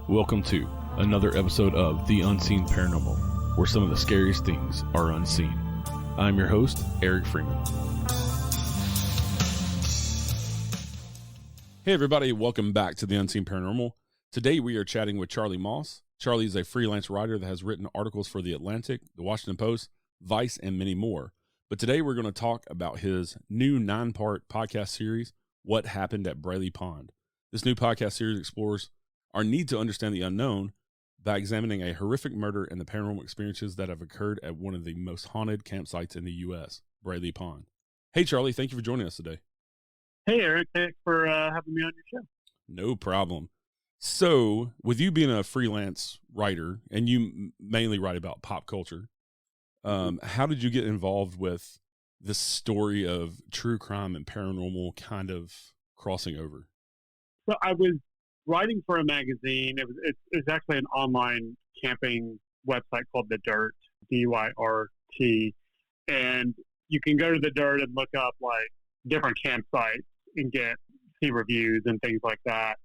Welcome to another episode of The Unseen Paranormal, where some of the scariest things are unseen. I'm your host, Eric Freeman. Hey everybody, welcome back to The Unseen Paranormal. Today we are chatting with Charlie Moss. Charlie is a freelance writer that has written articles for The Atlantic, The Washington Post, Vice, and many more. But today we're going to talk about his new 9-part podcast series, What Happened at Braley Pond. This new podcast series explores our need to understand the unknown by examining a horrific murder and the paranormal experiences that have occurred at one of the most haunted campsites in the U.S., Braley Pond. Hey, Charlie, thank you for joining us today. Hey, Eric, thanks for having me on your show. No problem. So, with you being a freelance writer, and you mainly write about pop culture, how did you get involved with this story of true crime and paranormal kind of crossing over? So I was writing for a magazine. It's actually an online camping website called The Dirt, D-Y-R-T. And you can go to The Dirt and look up like different campsites and see reviews and things like that.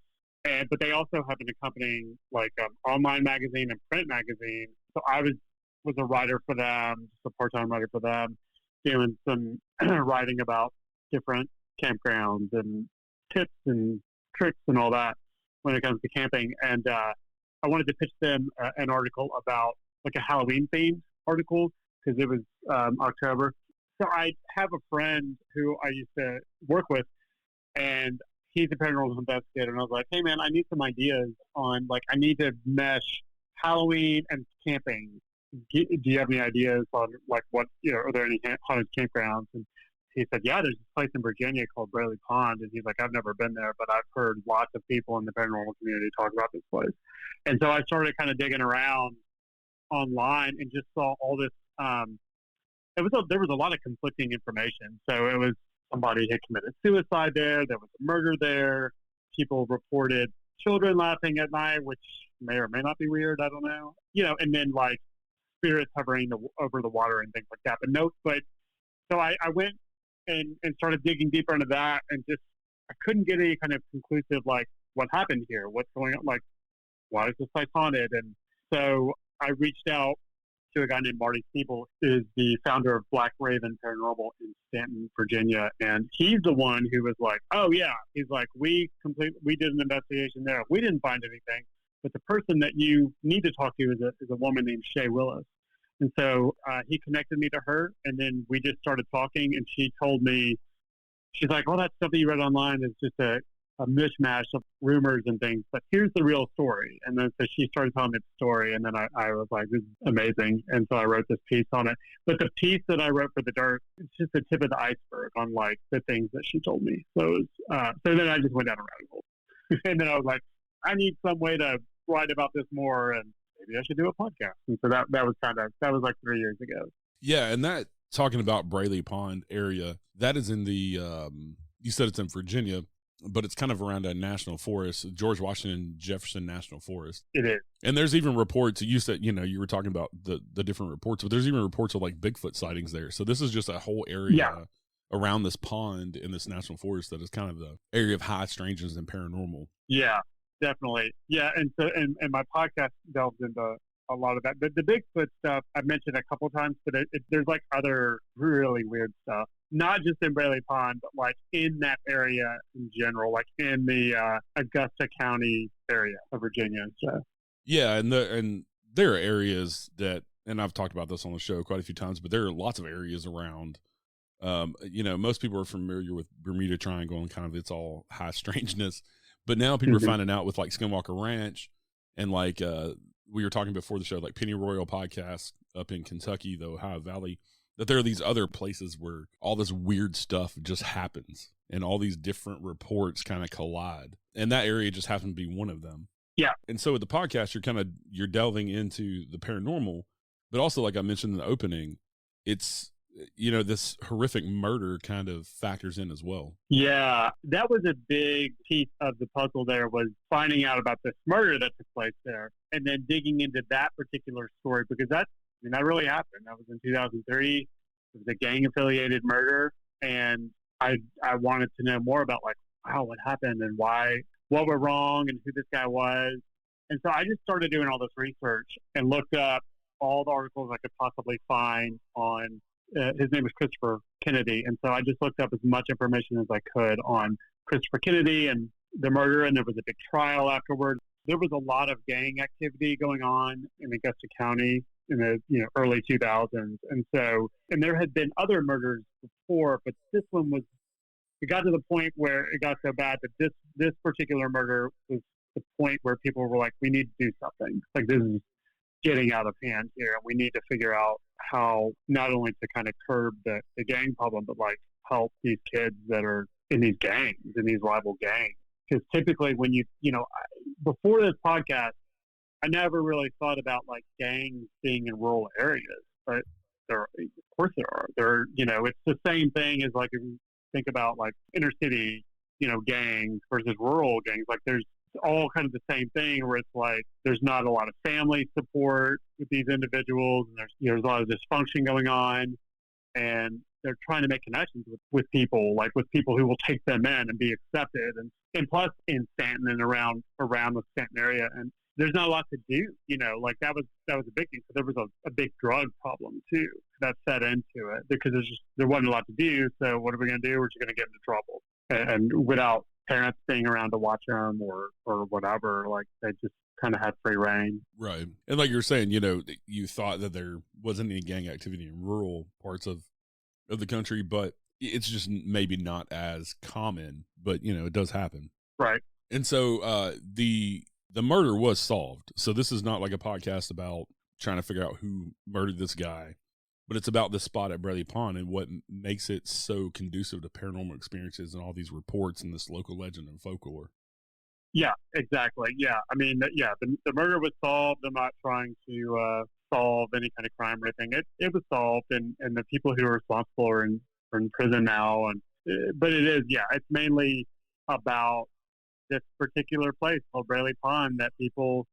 But they also have an accompanying like online magazine and print magazine. So I was a writer for them, just a part-time writer for them, doing some writing about different campgrounds and tips and tricks and all that when it comes to camping. And I wanted to pitch them an article about like a Halloween themed article because it was October. So I have a friend who I used to work with, and he's a paranormal investigator. And I was like, hey man, I need some ideas on I need to mesh Halloween and camping. Do you have any ideas on what, are there any haunted campgrounds? And he said, yeah, there's this place in Virginia called Braley Pond. And he's like, I've never been there, but I've heard lots of people in the paranormal community talk about this place. And so I started kind of digging around online and just saw all this. There was a lot of conflicting information. So it was somebody had committed suicide there. There was a murder there. People reported children laughing at night, which may or may not be weird. I don't know. And then spirits hovering over the water and things like that. So I went and started digging deeper into that, and I couldn't get any kind of conclusive what happened here, what's going on, why is this place haunted? And so I reached out to a guy named Marty Siebel, who is the founder of Black Raven Paranormal in Stanton, Virginia, and he's the one who was like, oh yeah, he's like, we did an investigation there, we didn't find anything. But the person that you need to talk to is a woman named Shay. And so he connected me to her, and then we just started talking, and she told me, she's like, well, that stuff that you read online is just a mishmash of rumors and things, but here's the real story. And then so she started telling me the story, and then I was like, this is amazing. And so I wrote this piece on it. But the piece that I wrote for The Dirt, it's just the tip of the iceberg on the things that she told me. So it was, so then I just went down a rabbit hole. And then I was like, I need some way to write about this more, and maybe I should do a podcast. And so that was like 3 years ago. Yeah. And that, talking about Braley Pond area, that is in the, you said it's in Virginia, but it's kind of around a national forest, George Washington Jefferson National Forest. It is. And there's even reports, you said, you were talking about the different reports, but there's even reports of Bigfoot sightings there. So this is just a whole area around this pond in this national forest that is kind of the area of high strangeness and paranormal. Yeah. Definitely. Yeah. And so, and my podcast delves into a lot of that. The Bigfoot stuff I've mentioned a couple times, but there's other really weird stuff, not just in Braley Pond, but in that area in general, in the Augusta County area of Virginia and stuff. Yeah. And there are areas that, and I've talked about this on the show quite a few times, but there are lots of areas around, most people are familiar with Bermuda Triangle and kind of it's all high strangeness. But now people are finding out with Skinwalker Ranch and we were talking before the show, Penny Royal podcast up in Kentucky, the Ohio Valley, that there are these other places where all this weird stuff just happens and all these different reports kind of collide. And that area just happened to be one of them. Yeah. And so with the podcast, you're delving into the paranormal, but also like I mentioned in the opening, it's, this horrific murder kind of factors in as well. Yeah, that was a big piece of the puzzle there, was finding out about this murder that took place there and then digging into that particular story, because that really happened. That was in 2003. It was a gang-affiliated murder, and I wanted to know more about what happened and what went wrong and who this guy was. And so I just started doing all this research and looked up all the articles I could possibly find on, his name was Christopher Kennedy. And so I just looked up as much information as I could on Christopher Kennedy and the murder. And there was a big trial afterwards. There was a lot of gang activity going on in Augusta County in the early 2000s. And there had been other murders before, but this one was, it got to the point where it got so bad that this particular murder was the point where people were like, we need to do something. Like, this is getting out of hand here. And we need to figure out how not only to kind of curb the gang problem, but like help these kids that are in these gangs, in these rival gangs. Because typically when before this podcast, I never really thought about like gangs being in rural areas, but of course there are. It's the same thing as like if you think about like inner city, gangs versus rural gangs. Like there's all kind of the same thing where it's like there's not a lot of family support with these individuals, and there's a lot of dysfunction going on, and they're trying to make connections with people, like with people who will take them in and be accepted, and plus in Stanton and around the Stanton area, and there's not a lot to do, like that was a big thing. So there was a big drug problem too that fed into it because there wasn't a lot to do. So what are we going to do? We're just going to get into trouble, and without parents being around to watch them or whatever, like they just kind of had free reign. Right. And like you're saying, you thought that there wasn't any gang activity in rural parts of the country, but it's just maybe not as common, but it does happen. Right. And so the murder was solved. So this is not like a podcast about trying to figure out who murdered this guy, but it's about this spot at Braley Pond and what makes it so conducive to paranormal experiences and all these reports and this local legend and folklore. Yeah, exactly. Yeah. I mean, the murder was solved. I'm not trying to solve any kind of crime or anything. It was solved, and the people who are responsible are in prison now. But it is, it's mainly about this particular place called Braley Pond that people,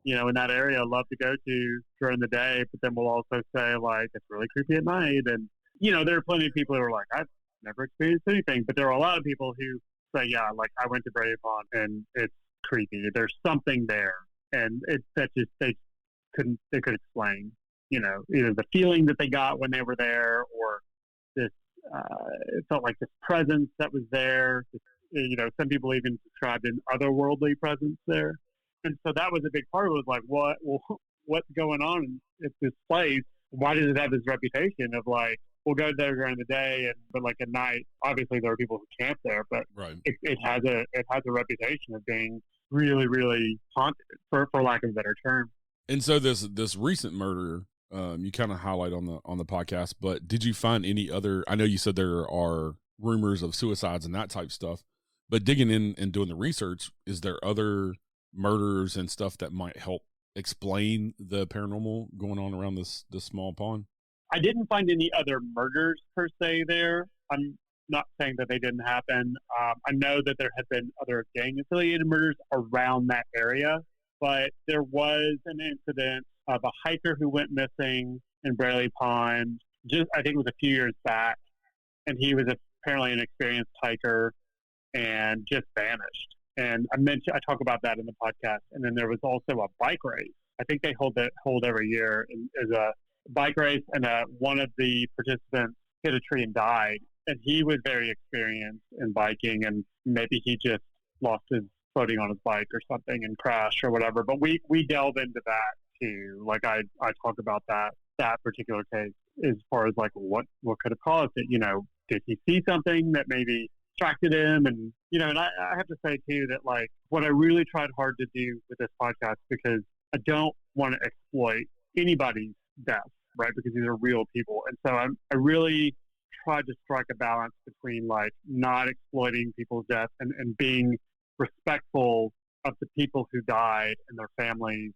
in that area love to go to during the day, but then we'll also say like, it's really creepy at night. And, there are plenty of people who are like, I've never experienced anything, but there are a lot of people who say, yeah, like I went to Braley Pond and it's creepy. There's something there. And they could explain, either the feeling that they got when they were there or this, it felt like this presence that was there. Some people even described an otherworldly presence there. And so that was a big part of it, was like, what's going on at this place? Why does it have this reputation of like, we'll go there during the day, but like at night, obviously there are people who camp there, but right. it has a reputation of being really, really haunted, for lack of a better term. And so this recent murder, you kind of highlight on the podcast, but did you find any other? I know you said there are rumors of suicides and that type stuff, but digging in and doing the research, is there other murders and stuff that might help explain the paranormal going on around this small pond? I didn't find any other murders per se there. I'm not saying that they didn't happen. I know that there had been other gang-affiliated murders around that area, but there was an incident of a hiker who went missing in Braley Pond, I think it was a few years back, and he was apparently an experienced hiker and just vanished. And I talk about that in the podcast. And then there was also a bike race. I think they hold every year as a bike race, and one of the participants hit a tree and died. And he was very experienced in biking, and maybe he just lost his footing on his bike or something and crashed or whatever. But we delve into that too. Like I talk about that particular case as far as like what could have caused it. Did he see something that maybe distracted him? And and I have to say too that like what I really tried hard to do with this podcast, because I don't want to exploit anybody's death, right? Because these are real people, and so I really tried to strike a balance between like not exploiting people's death and being respectful of the people who died and their families,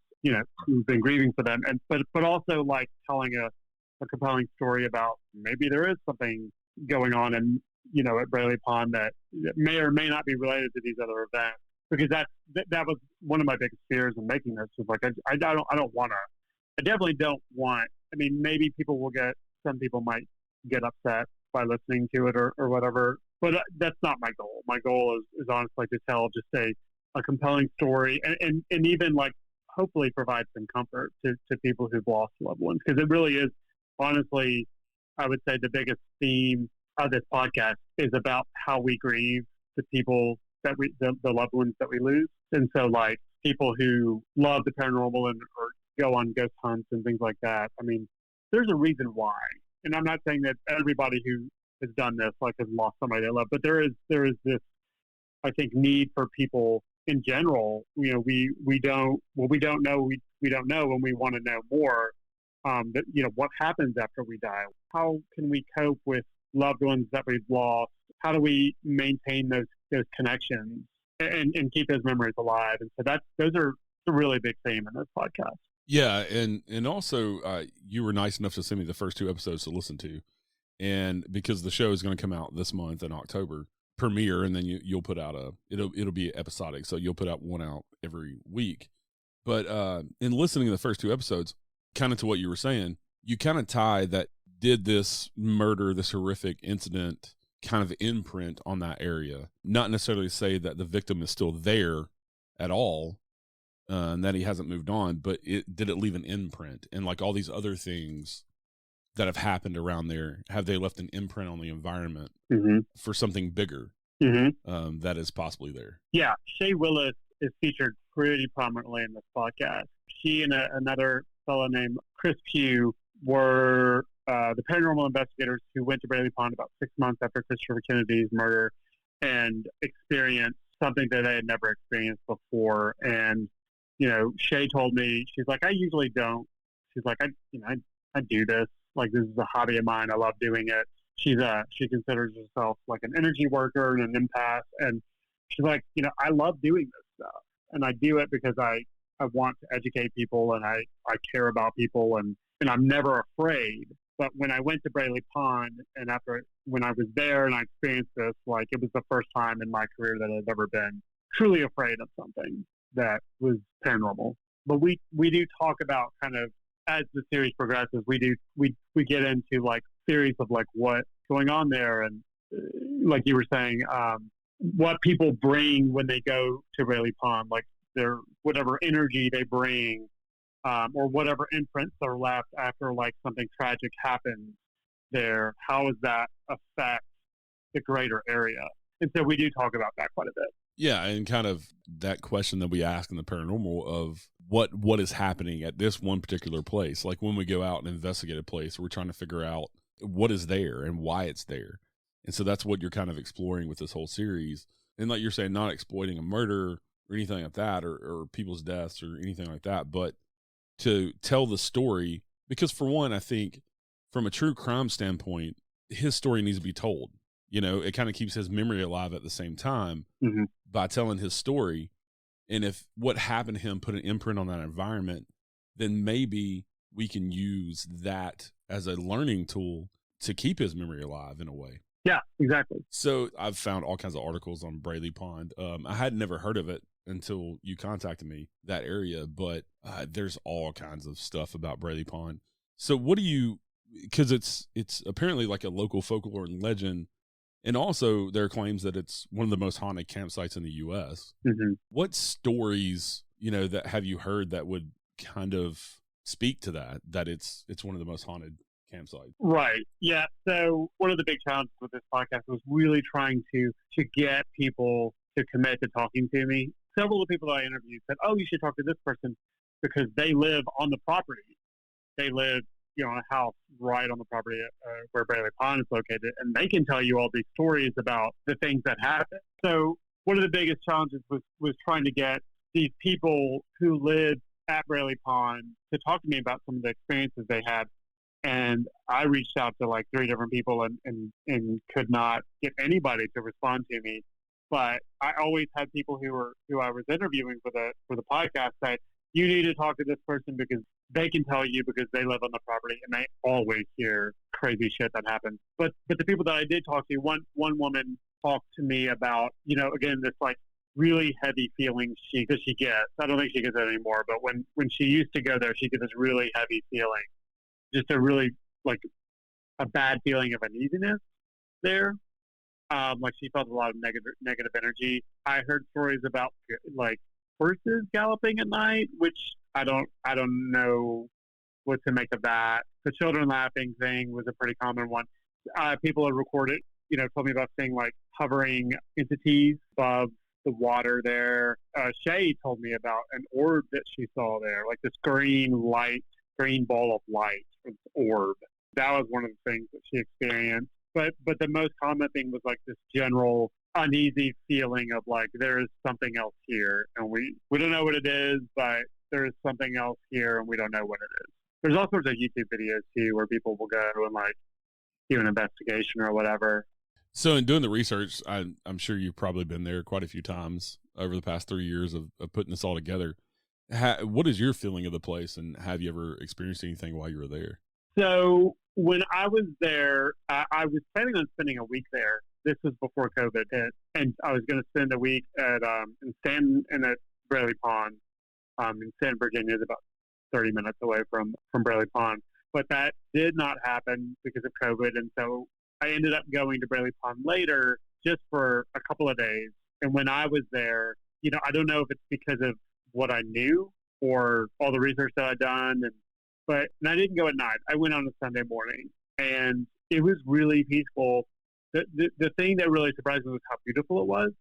who've been grieving for them, and but also like telling a compelling story about maybe there is something going on and at Braley Pond that may or may not be related to these other events, because that was one of my biggest fears in making this, was like I definitely don't want. I mean, maybe some people might get upset by listening to it or whatever, but that's not my goal. My goal is honestly to tell just a compelling story, and even like hopefully provide some comfort to people who've lost loved ones. Because it really is, honestly, I would say the biggest theme of this podcast is about how we grieve the people that the loved ones that we lose. And so, like, people who love the paranormal or go on ghost hunts and things like that. I mean, there's a reason why. And I'm not saying that everybody who has done this, like, has lost somebody they love, but there is this, I think, need for people in general. You know, we don't know, we don't know, and we want to know more. That, you know, what happens after we die? How can we cope with loved ones that we've lost? How do we maintain those connections and keep those memories alive? And so those are a really big theme in this podcast. Yeah, and also you were nice enough to send me the first 2 episodes to listen to, and because the show is going to come out this month in October, premiere, and then you'll put out it'll be episodic, so you'll put out one out every week. But in listening to the first 2 episodes, kind of to what you were saying, you kind of tie that, did this murder, this horrific incident, kind of imprint on that area? Not necessarily say that the victim is still there at all, and that he hasn't moved on, but did it leave an imprint? And like all these other things that have happened around there, have they left an imprint on the environment for something bigger that is possibly there? Yeah, Shay Willis is featured pretty prominently in this podcast. She and another fellow named Chris Pugh were the paranormal investigators who went to Braley Pond about 6 months after Christopher Kennedy's murder and experienced something that they had never experienced before. And, you know, Shay told me, she's like, I usually don't. She's like, I do this. Like, this is a hobby of mine. I love doing it. She considers herself like an energy worker and an empath. And she's like, you know, I love doing this stuff. And I do it because I want to educate people, and I care about people, and I'm never afraid. But when I went to Braley Pond, and when I was there and I experienced this, like, it was the first time in my career that I'd ever been truly afraid of something that was paranormal. But we do talk about, kind of, as the series progresses, we get into like theories of like what's going on there, and like you were saying, what people bring when they go to Braley Pond, like their whatever energy they bring, or whatever imprints are left after like something tragic happens there. How does that affect the greater area? And so we do talk about that quite a bit. Yeah, and kind of that question that we ask in the paranormal of what is happening at this one particular place. Like when we go out and investigate a place, we're trying to figure out what is there and why it's there. And so that's what you're kind of exploring with this whole series. And like you're saying, not exploiting a murder or anything like that, or people's deaths or anything like that, but to tell the story. Because for one, I think from a true crime standpoint, his story needs to be told. You know, it kind of keeps his memory alive at the same time by telling his story. And if what happened to him put an imprint on that environment, then maybe we can use that as a learning tool to keep his memory alive in a way. Yeah, exactly. So I've found all kinds of articles on Braley Pond. I had never heard of it until you contacted me, that area, but there's all kinds of stuff about Braley Pond. So what do you, because it's apparently like a local folklore and legend, and also there are claims that it's one of the most haunted campsites in the U.S. What stories, you know, that have you heard that would kind of speak to that it's one of the most haunted campsites? Right. Yeah. So one of the big challenges with this podcast was really trying to get people to commit to talking to me. Several of the people that I interviewed said, "Oh, you should talk to this person because they live on the property. They live, you know, in a house right on the property where Braley Pond is located, and they can tell you all these stories about the things that happen." So one of the biggest challenges was trying to get these people who live at Braley Pond to talk to me about some of the experiences they had. And I reached out to like 3 different people and could not get anybody to respond to me. But I always had people who I was interviewing for the podcast say, "You need to talk to this person because they can tell you because they live on the property and they always hear crazy shit that happens." But the people that I did talk to, one woman talked to me about, you know, again, this like really heavy feeling she gets. I don't think she gets it anymore, but when she used to go there, she gets this really heavy feeling, just a really like a bad feeling of uneasiness there. Like she felt a lot of negative energy. I heard stories about like horses galloping at night, which I don't know what to make of that. The children laughing thing was a pretty common one. People have recorded, told me about seeing like hovering entities above the water there. Shay told me about an orb that she saw there, like this green ball of light, orb. That was one of the things that she experienced. But the most common thing was like this general uneasy feeling of like there is something else here, and we don't know what it is, but there is something else here, and we don't know what it is. There's all sorts of YouTube videos too where people will go and like do an investigation or whatever. So in doing the research, I'm sure you've probably been there quite a few times over the past 3 years of putting this all together. What is your feeling of the place, and have you ever experienced anything while you were there? So when I was there, I was planning on spending a week there. This was before COVID hit, and I was going to spend a week at Braley Pond in Stanton, Virginia. It's about 30 minutes away from Braley Pond. But that did not happen because of COVID, and so I ended up going to Braley Pond later just for a couple of days. And when I was there, I don't know if it's because of what I knew or all the research that I'd done, and I didn't go at night. I went on a Sunday morning, and it was really peaceful. The thing that really surprised me was how beautiful it was.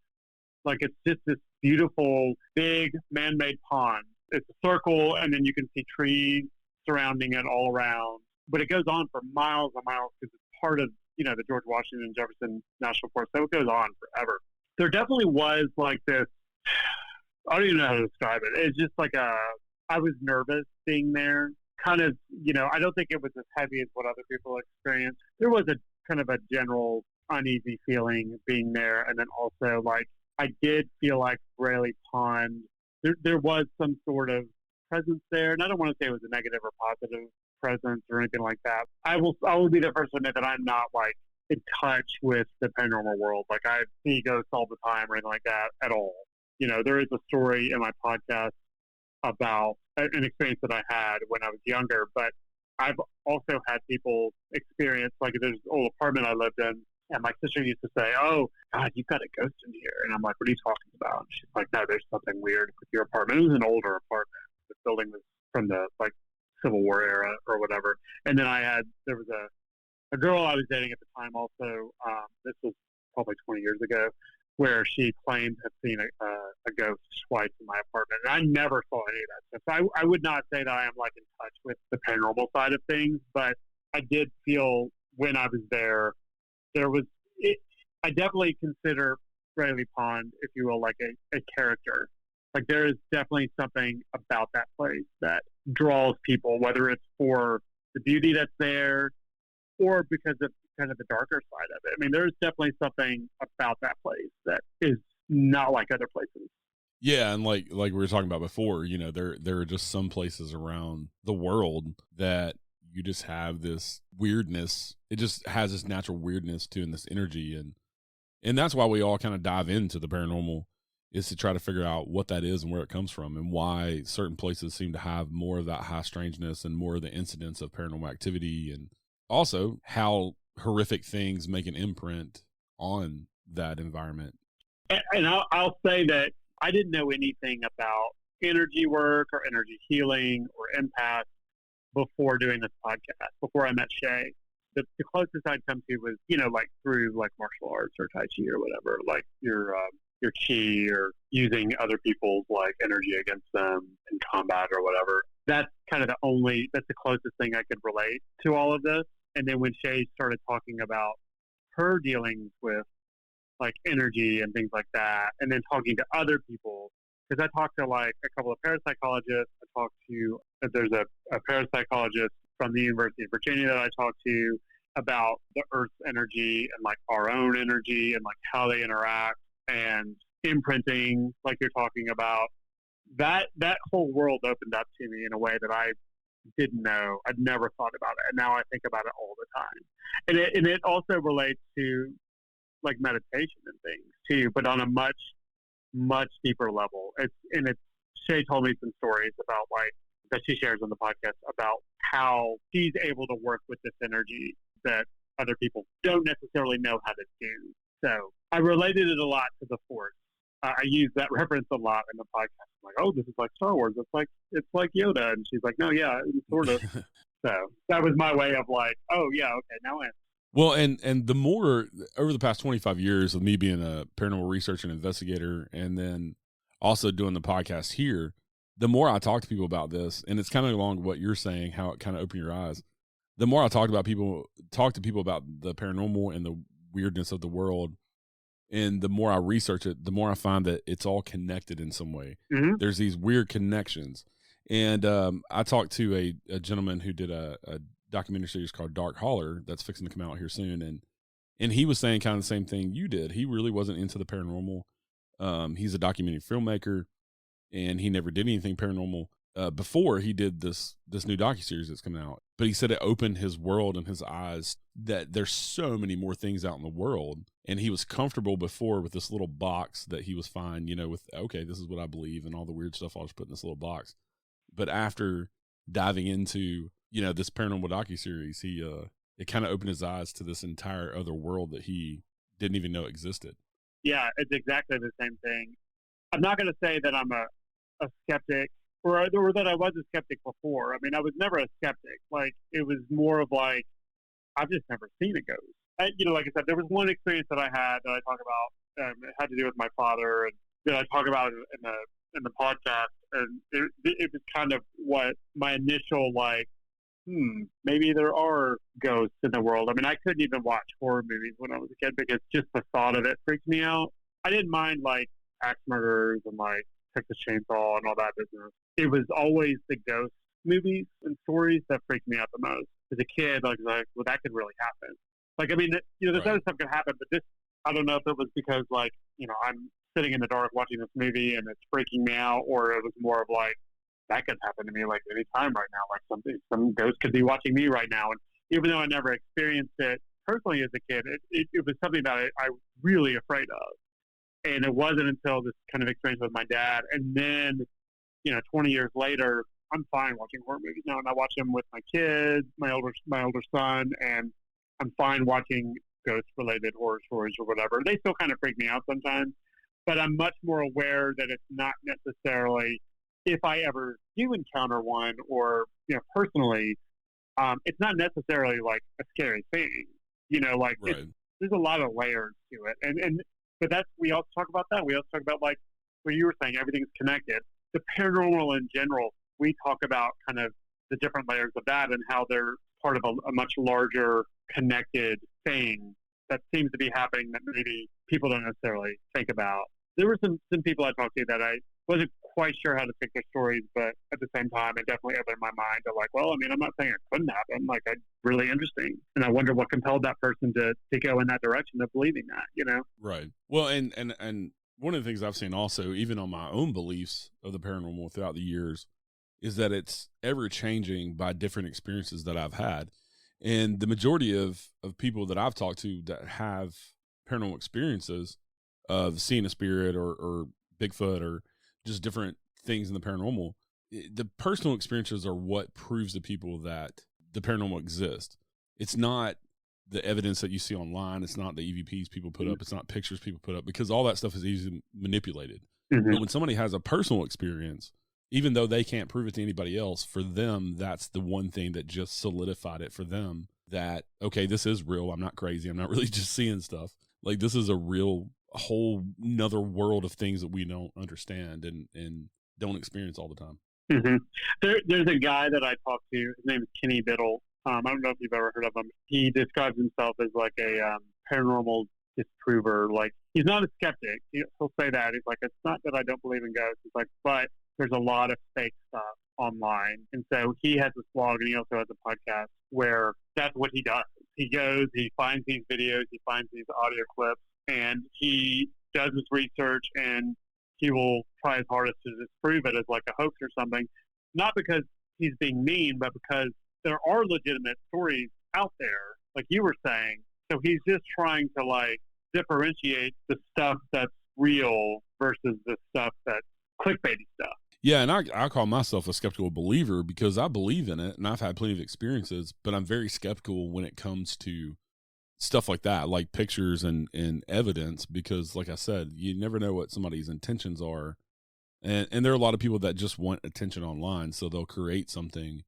Like, it's just this beautiful, big, man-made pond. It's a circle, and then you can see trees surrounding it all around. But it goes on for miles and miles because it's part of, the George Washington Jefferson National Forest. So it goes on forever. There definitely was like this, I don't even know how to describe it. It's just like I was nervous being there. Kind of, I don't think it was as heavy as what other people experienced. There was a kind of a general uneasy feeling being there. And then also, like, I did feel like Braley Pond, there was some sort of presence there. And I don't want to say it was a negative or positive presence or anything like that. I will be the first to admit that I'm not, like, in touch with the paranormal world. Like, I see ghosts all the time or anything like that at all. There is a story in my podcast about an experience that I had when I was younger, but I've also had people experience, like, there's an old apartment I lived in, and my sister used to say, "Oh, God, you've got a ghost in here." And I'm like, "What are you talking about?" And she's like, "No, there's something weird with your apartment." It was an older apartment. The building was from the, like, Civil War era or whatever. And then there was a girl I was dating at the time also, this was probably 20 years ago, where she claimed to have seen a ghost twice in my apartment. And I never saw any of that stuff. So I would not say that I am, like, in touch with the paranormal side of things, but I did feel when I was there, I definitely consider Braley Pond, if you will, like a character. Like, there is definitely something about that place that draws people, whether it's for the beauty that's there or because of kind of the darker side of it. I mean, there's definitely something about that place that is not like other places. Yeah, and like we were talking about before, there are just some places around the world that you just have this weirdness. It just has this natural weirdness to, and this energy, and that's why we all kind of dive into the paranormal, is to try to figure out what that is and where it comes from, and why certain places seem to have more of that high strangeness and more of the incidents of paranormal activity, and also how horrific things make an imprint on that environment. And I'll say that I didn't know anything about energy work or energy healing or empath before doing this podcast, before I met Shay. The closest I'd come to was, like through like martial arts or Tai Chi or whatever, like your chi or using other people's like energy against them in combat or whatever. That's the closest thing I could relate to all of this. And then when Shay started talking about her dealings with like energy and things like that, and then talking to other people, because I talked to like a couple of parapsychologists. There's a parapsychologist from the University of Virginia that I talked to about the Earth's energy and like our own energy and like how they interact and imprinting, like you're talking about. That whole world opened up to me in a way that I didn't know. I'd never thought about it, and now I think about it all the time. And it also relates to like meditation and things too, but on a much, much deeper level. Shay told me some stories about like that she shares on the podcast about how she's able to work with this energy that other people don't necessarily know how to do. So I related it a lot to the Force. I use that reference a lot in the podcast like, oh, this is like Star Wars. It's like Yoda. And she's like, no, yeah, sort of. So that was my way of like, oh yeah, okay, now I am. Well, and the more over the past 25 years of me being a paranormal researcher and investigator, and then also doing the podcast here, the more I talk to people about this, and it's kind of along what you're saying, how it kind of opened your eyes. The more I talk to people about the paranormal and the weirdness of the world, and the more I research it, the more I find that it's all connected in some way. Mm-hmm. There's these weird connections. And I talked to a gentleman who did a documentary series called Dark Holler that's fixing to come out here soon. And he was saying kind of the same thing you did. He really wasn't into the paranormal. He's a documentary filmmaker, and he never did anything paranormal before he did this new docuseries that's coming out. But he said it opened his world and his eyes that there's so many more things out in the world. And he was comfortable before with this little box that he was fine, with, okay, this is what I believe, and all the weird stuff I'll just put in this little box. But after diving into, this paranormal docuseries, it kind of opened his eyes to this entire other world that he didn't even know existed. Yeah, it's exactly the same thing. I'm not going to say that I'm a skeptic or that I was a skeptic before. I mean, I was never a skeptic. Like, it was more of like, I've just never seen a ghost. Like I said, there was one experience that I had that I talk about. It had to do with my father, and that I talk about in the podcast. And it was kind of what my initial like, maybe there are ghosts in the world. I mean, I couldn't even watch horror movies when I was a kid because just the thought of it freaked me out. I didn't mind like axe murders and like Texas Chainsaw and all that business. It was always the ghost movies and stories that freaked me out the most. As a kid, well, that could really happen. Like, I mean, there's other stuff could happen, but this, I don't know if it was because like, I'm sitting in the dark watching this movie and it's freaking me out, or it was more of like, that could happen to me like any time right now. Like some ghost could be watching me right now. And even though I never experienced it personally as a kid, it was something that I was really afraid of. And it wasn't until this kind of experience with my dad. And then, 20 years later, I'm fine watching horror movies now. And I watch them with my kids, my older son, and I'm fine watching ghost-related horror stories or whatever. They still kind of freak me out sometimes. But I'm much more aware that it's not necessarily, if I ever do encounter one or, personally, it's not necessarily like a scary thing, right. There's a lot of layers to it. But we also talk about that. We also talk about like what you were saying, everything's connected. The paranormal in general, we talk about kind of the different layers of that and how they're part of a much larger connected thing that seems to be happening that maybe people don't necessarily think about. There were some people I talked to that I wasn't quite sure how to take their stories, but at the same time, it definitely opened my mind to like, well, I mean, I'm not saying it couldn't happen. Like, it's really interesting. And I wonder what compelled that person to go in that direction of believing that, Right. Well, and one of the things I've seen also, even on my own beliefs of the paranormal throughout the years, is that it's ever changing by different experiences that I've had. And the majority of people that I've talked to that have paranormal experiences of seeing a spirit or Bigfoot or just different things in the paranormal, the personal experiences are what proves to people that the paranormal exists. It's not the evidence that you see online. It's not the EVPs people put up. It's not pictures people put up, because all that stuff is easily manipulated. Mm-hmm. But when somebody has a personal experience, even though they can't prove it to anybody else, for them, that's the one thing that just solidified it for them that, okay, this is real. I'm not crazy. I'm not really just seeing stuff. Like, this is a whole nother world of things that we don't understand and don't experience all the time. Mm-hmm. There's a guy that I talked to. His name is Kenny Biddle. I don't know if you've ever heard of him. He describes himself as like a paranormal disprover. Like, he's not a skeptic. He'll say that. He's like, it's not that I don't believe in ghosts. He's like, but there's a lot of fake stuff online. And so he has this blog, and he also has a podcast where that's what he does. He goes, he finds these videos, he finds these audio clips, and he does his research, and he will try his hardest to disprove it as like a hoax or something. Not because he's being mean, but because there are legitimate stories out there, like you were saying. So he's just trying to like differentiate the stuff that's real versus the stuff that's clickbaity stuff. Yeah, and I call myself a skeptical believer because I believe in it, and I've had plenty of experiences, but I'm very skeptical when it comes to stuff like that, like pictures and evidence, because like I said, you never know what somebody's intentions are And there are a lot of people that just want attention online, so they'll create something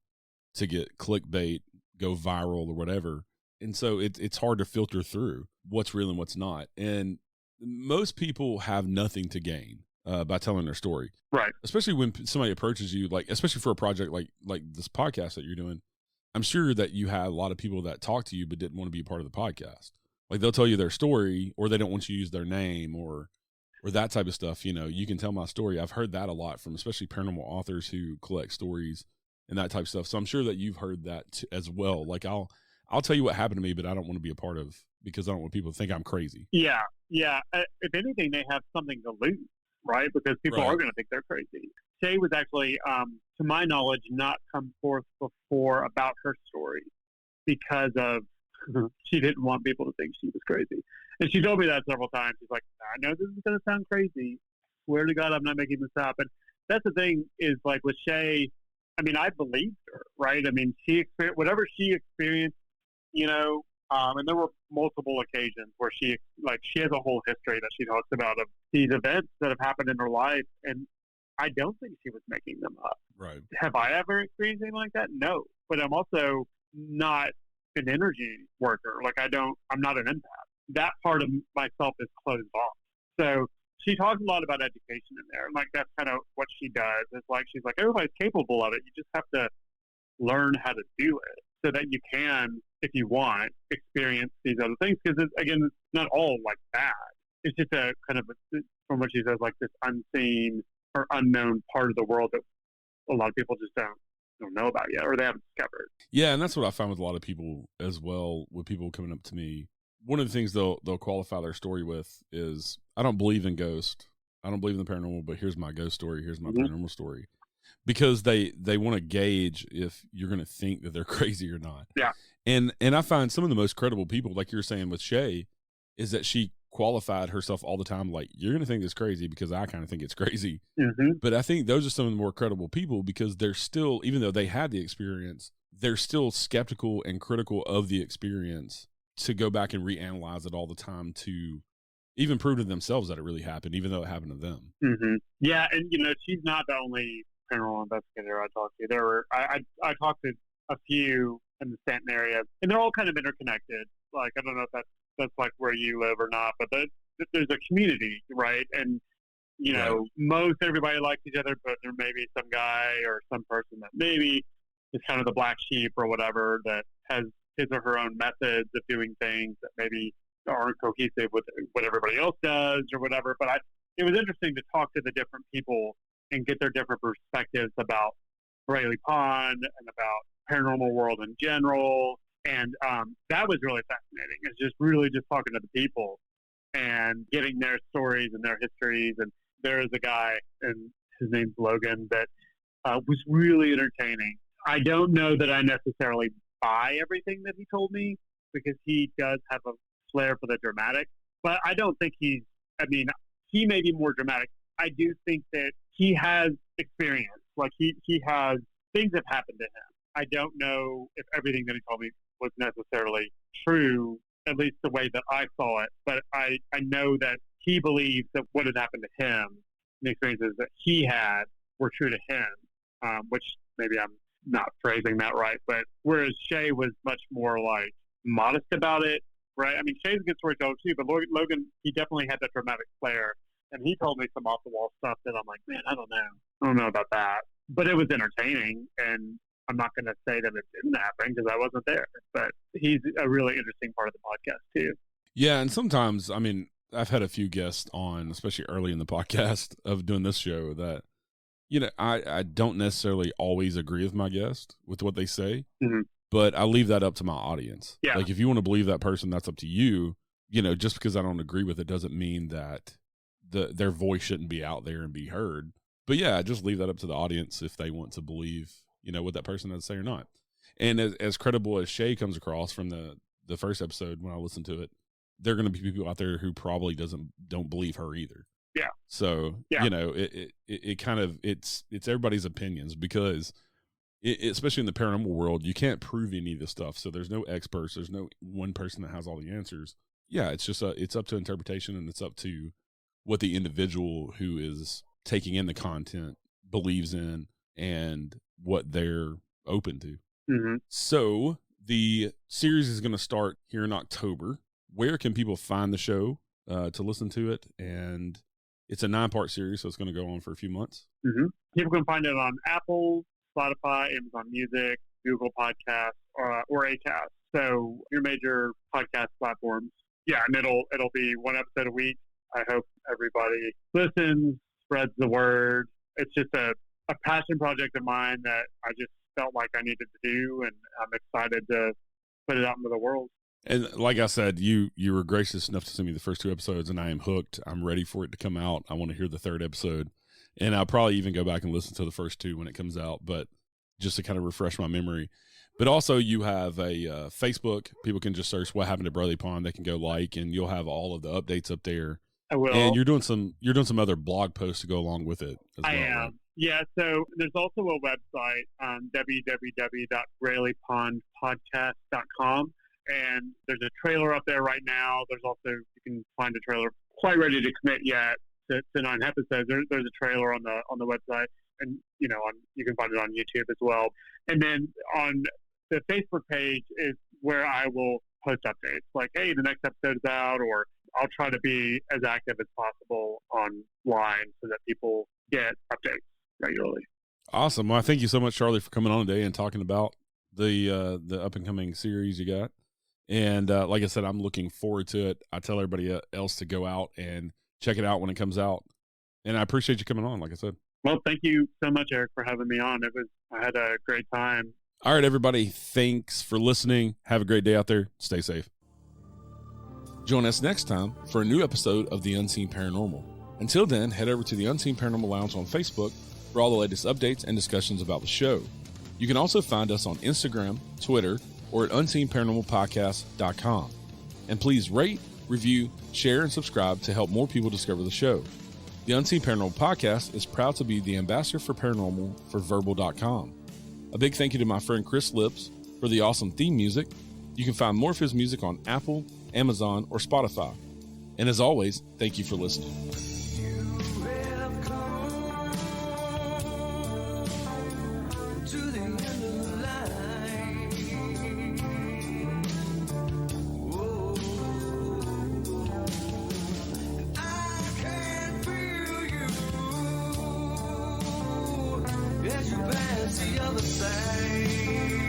to get clickbait, go viral or whatever. And so it's hard to filter through what's real and what's not. And most people have nothing to gain by telling their story. Right. Especially when somebody approaches you, like, especially for a project like this podcast that you're doing. I'm sure that you had a lot of people that talked to you but didn't want to be a part of the podcast. Like, they'll tell you their story, or they don't want you to use their name, or that type of stuff. You know, you can tell my story. I've heard that a lot from especially paranormal authors who collect stories and that type of stuff. So I'm sure that you've heard that as well. Like, I'll tell you what happened to me, but I don't want to be a part of, because I don't want people to think I'm crazy. Yeah. If anything, they have something to lose, right? Because people are going to think they're crazy. Shay was actually, to my knowledge, not come forth before about her story because of she didn't want people to think she was crazy. And she told me that several times. She's like, I know this is going to sound crazy. Swear to God, I'm not making this up. And that's the thing is, like, with Shay, I mean, I believed her, right? I mean, whatever she experienced, you know, and there were multiple occasions where she has a whole history that she talks about of these events that have happened in her life. And I don't think she was making them up. Right. Have I ever experienced anything like that? No. But I'm also not an energy worker. Like, I'm not an empath. That part of myself is closed off. So she talks a lot about education in there. And, like, that's kind of what she does. It's like, she's like, everybody's capable of it. You just have to learn how to do it so that you can, if you want, experience these other things. Because, again, it's not all, like, bad. It's just a kind of, from what she says, like, this unseen or unknown part of the world that a lot of people just don't know about yet, or they haven't discovered. Yeah, and that's what I find with a lot of people as well, with people coming up to me. One of the things they'll qualify their story with is, I don't believe in ghosts. I don't believe in the paranormal, but here's my ghost story. Here's my paranormal story. Because they want to gauge if you're going to think that they're crazy or not. Yeah. And I find some of the most credible people, like you're saying with Shay, is that she qualified herself all the time. Like, you're going to think this crazy because I kind of think it's crazy. Mm-hmm. But I think those are some of the more credible people, because they're still, even though they had the experience, they're still skeptical and critical of the experience to go back and reanalyze it all the time to even prove to themselves that it really happened, even though it happened to them. Mm-hmm. Yeah. And, you know, she's not the only paranormal investigator I talked to. There were, I talked to a few in the Stanton area, and they're all kind of interconnected. Like, I don't know if that's like where you live or not, but there's a community, right? And, you know, most everybody likes each other, but there may be some guy or some person that maybe is kind of the black sheep or whatever, that has his or her own methods of doing things that maybe aren't cohesive with what everybody else does or whatever. But it was interesting to talk to the different people and get their different perspectives about Braley Pond and about paranormal world in general. And that was really fascinating. It's just really just talking to the people and getting their stories and their histories. And there's a guy, and his name's Logan, that was really entertaining. I don't know that I necessarily buy everything that he told me, because he does have a flair for the dramatic. But I don't think he may be more dramatic. I do think that he has experience. Like, he has, things have happened to him. I don't know if everything that he told me was necessarily true, at least the way that I saw it. But I know that he believes that what had happened to him, the experiences that he had, were true to him, which maybe I'm not phrasing that right. But whereas Shay was much more, like, modest about it, right? I mean, Shay's a good storyteller too, but Logan, he definitely had that dramatic flair. And he told me some off-the-wall stuff that I'm like, man, I don't know about that. But it was entertaining, and I'm not going to say that it didn't happen because I wasn't there. But he's a really interesting part of the podcast too. Yeah, and sometimes, I mean, I've had a few guests on, especially early in the podcast of doing this show, that, you know, I don't necessarily always agree with my guest with what they say, but I leave that up to my audience. Yeah. Like, if you want to believe that person, that's up to you. You know, just because I don't agree with it doesn't mean that their voice shouldn't be out there and be heard. But yeah, just leave that up to the audience if they want to believe, you know, what that person has to say or not. And as credible as Shay comes across from the first episode, when I listened to it, there are going to be people out there who probably don't believe her either. Yeah. So, you know, it kind of, it's everybody's opinions, because especially in the paranormal world, you can't prove any of this stuff. So there's no experts. There's no one person that has all the answers. Yeah. It's just, it's up to interpretation, and it's up to what the individual who is taking in the content believes in and what they're open to. Mm-hmm. So the series is going to start here in October. Where can people find the show to listen to it? And it's a 9-part series, so it's going to go on for a few months. Mm-hmm. People can find it on Apple, Spotify, Amazon Music, Google Podcasts, or Acast. So your major podcast platforms. Yeah, and it'll be one episode a week. I hope everybody listens, spreads the word. It's just a passion project of mine that I just felt like I needed to do, and I'm excited to put it out into the world. And like I said, you were gracious enough to send me the first 2 episodes, and I am hooked. I'm ready for it to come out. I want to hear the 3rd episode, and I'll probably even go back and listen to the first 2 when it comes out, but just to kind of refresh my memory. But also you have a Facebook. People can just search What Happened to Braley Pond. They can go and you'll have all of the updates up there. I will. And you're doing some other blog posts to go along with it as well. I am. Right? Yeah, so there's also a website, www.BraleyPondPodcast.com, and there's a trailer up there right now. There's also, you can find a trailer quite ready to commit yet to 9 episodes. There's a trailer on the website, and you can find it on YouTube as well. And then on the Facebook page is where I will post updates, like, hey, the next episode is out, or I'll try to be as active as possible online so that people get updates regularly. Awesome. Well, thank you so much, Charlie, for coming on today and talking about the up and coming series you got. And like I said, I'm looking forward to it. I tell everybody else to go out and check it out when it comes out. And I appreciate you coming on, like I said. Well, thank you so much, Eric, for having me on. I had a great time. All right, everybody. Thanks for listening. Have a great day out there. Stay safe. Join us next time for a new episode of The Unseen Paranormal. Until then, head over to the Unseen Paranormal Lounge on Facebook for all the latest updates and discussions about the show. You can also find us on Instagram, Twitter, or at unseenparanormalpodcast.com. And please rate, review, share, and subscribe to help more people discover the show. The Unseen Paranormal Podcast is proud to be the ambassador for paranormal for Verbal.com. A big thank you to my friend Chris Lips for the awesome theme music. You can find more of his music on Apple, Amazon, or Spotify. And as always, thank you for listening. As you pass the other side.